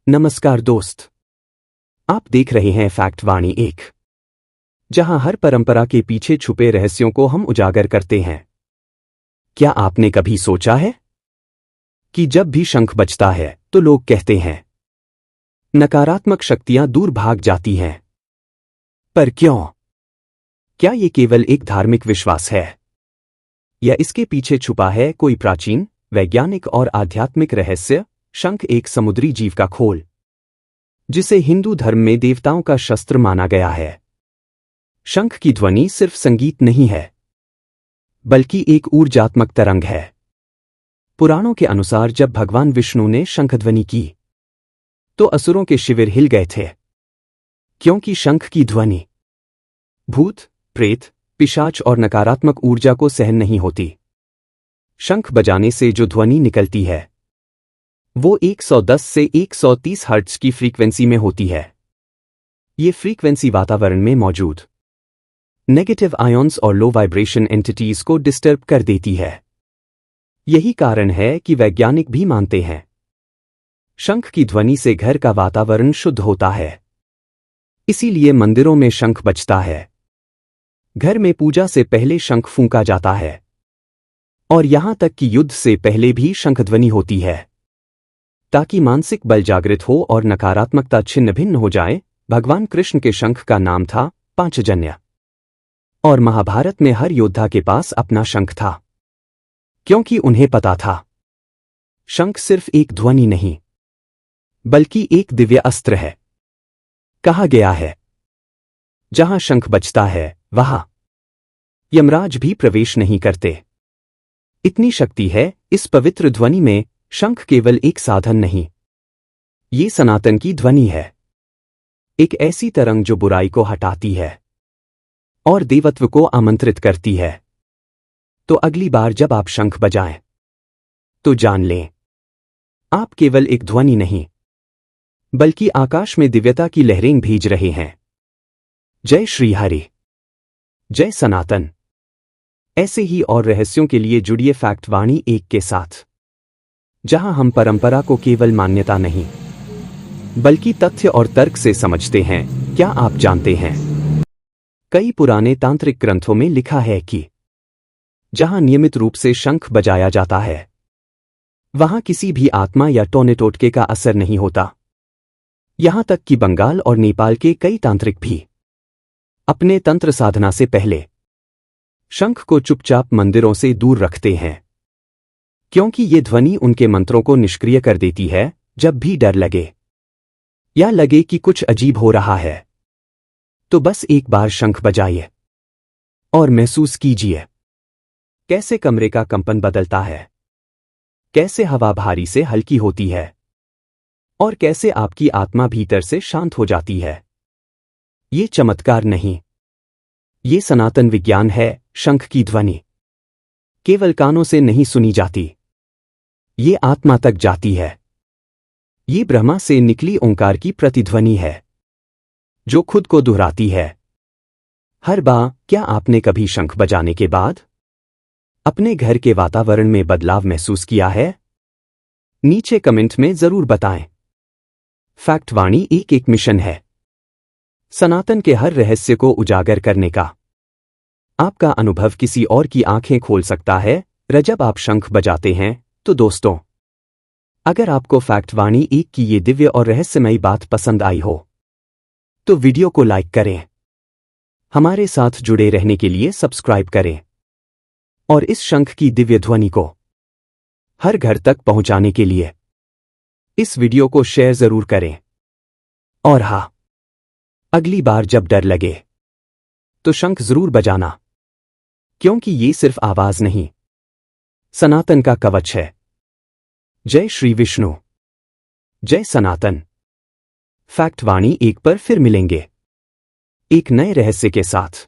नमस्कार दोस्त, आप देख रहे हैं फैक्ट वाणी 1, जहां हर परंपरा के पीछे छुपे रहस्यों को हम उजागर करते हैं। क्या आपने कभी सोचा है कि जब भी शंख बजता है तो लोग कहते हैं नकारात्मक शक्तियां दूर भाग जाती हैं? पर क्यों? क्या ये केवल एक धार्मिक विश्वास है या इसके पीछे छुपा है कोई प्राचीन वैज्ञानिक और आध्यात्मिक रहस्य? शंख एक समुद्री जीव का खोल, जिसे हिंदू धर्म में देवताओं का शस्त्र माना गया है। शंख की ध्वनि सिर्फ संगीत नहीं है, बल्कि एक ऊर्जात्मक तरंग है। पुराणों के अनुसार जब भगवान विष्णु ने शंखध्वनि की तो असुरों के शिविर हिल गए थे, क्योंकि शंख की ध्वनि भूत, प्रेत, पिशाच और नकारात्मक ऊर्जा को सहन नहीं होती। शंख बजाने से जो ध्वनि निकलती है वो 110 से 130 हर्ट्ज की फ्रीक्वेंसी में होती है। ये फ्रीक्वेंसी वातावरण में मौजूद नेगेटिव आयॉन्स और लो वाइब्रेशन एंटिटीज को डिस्टर्ब कर देती है। यही कारण है कि वैज्ञानिक भी मानते हैं शंख की ध्वनि से घर का वातावरण शुद्ध होता है। इसीलिए मंदिरों में शंख बजता है, घर में पूजा से पहले शंख फूंका जाता है, और यहां तक कि युद्ध से पहले भी शंखध्वनि होती है, ताकि मानसिक बल जागृत हो और नकारात्मकता छिन्न भिन्न हो जाए। भगवान कृष्ण के शंख का नाम था पांचजन्य, और महाभारत में हर योद्धा के पास अपना शंख था, क्योंकि उन्हें पता था शंख सिर्फ एक ध्वनि नहीं, बल्कि एक दिव्य अस्त्र है। कहा गया है जहां शंख बजता है वहां यमराज भी प्रवेश नहीं करते। इतनी शक्ति है इस पवित्र ध्वनि में। शंख केवल एक साधन नहीं, ये सनातन की ध्वनि है, एक ऐसी तरंग जो बुराई को हटाती है और देवत्व को आमंत्रित करती है। तो अगली बार जब आप शंख बजाएं तो जान लें, आप केवल एक ध्वनि नहीं, बल्कि आकाश में दिव्यता की लहरें भेज रहे हैं। जय श्री हरि, जय सनातन। ऐसे ही और रहस्यों के लिए जुड़िए फैक्ट वाणी 1 के साथ, जहां हम परंपरा को केवल मान्यता नहीं, बल्कि तथ्य और तर्क से समझते हैं। क्या आप जानते हैं, कई पुराने तांत्रिक ग्रंथों में लिखा है कि जहां नियमित रूप से शंख बजाया जाता है वहां किसी भी आत्मा या टोने टोटके का असर नहीं होता। यहां तक कि बंगाल और नेपाल के कई तांत्रिक भी अपने तंत्र साधना से पहले शंख को चुपचाप मंदिरों से दूर रखते हैं, क्योंकि ये ध्वनि उनके मंत्रों को निष्क्रिय कर देती है। जब भी डर लगे या लगे कि कुछ अजीब हो रहा है, तो बस एक बार शंख बजाइए और महसूस कीजिए कैसे कमरे का कंपन बदलता है, कैसे हवा भारी से हल्की होती है, और कैसे आपकी आत्मा भीतर से शांत हो जाती है। ये चमत्कार नहीं, ये सनातन विज्ञान है। शंख की ध्वनि केवल कानों से नहीं सुनी जाती, ये आत्मा तक जाती है। ये ब्रह्मा से निकली ओंकार की प्रतिध्वनि है, जो खुद को दोहराती है हर बार। क्या आपने कभी शंख बजाने के बाद अपने घर के वातावरण में बदलाव महसूस किया है? नीचे कमेंट में जरूर बताएं। फैक्ट वाणी एक मिशन है सनातन के हर रहस्य को उजागर करने का। आपका अनुभव किसी और की आंखें खोल सकता है। जब आप शंख बजाते हैं तो दोस्तों, अगर आपको फैक्ट वाणी 1 की ये दिव्य और रहस्यमयी बात पसंद आई हो तो वीडियो को लाइक करें, हमारे साथ जुड़े रहने के लिए सब्सक्राइब करें, और इस शंख की दिव्य ध्वनि को हर घर तक पहुंचाने के लिए इस वीडियो को शेयर जरूर करें। और हाँ, अगली बार जब डर लगे तो शंख जरूर बजाना, क्योंकि ये सिर्फ आवाज नहीं, सनातन का कवच है। जय श्री विष्णु, जय सनातन। फैक्ट वाणी 1 पर फिर मिलेंगे एक नए रहस्य के साथ।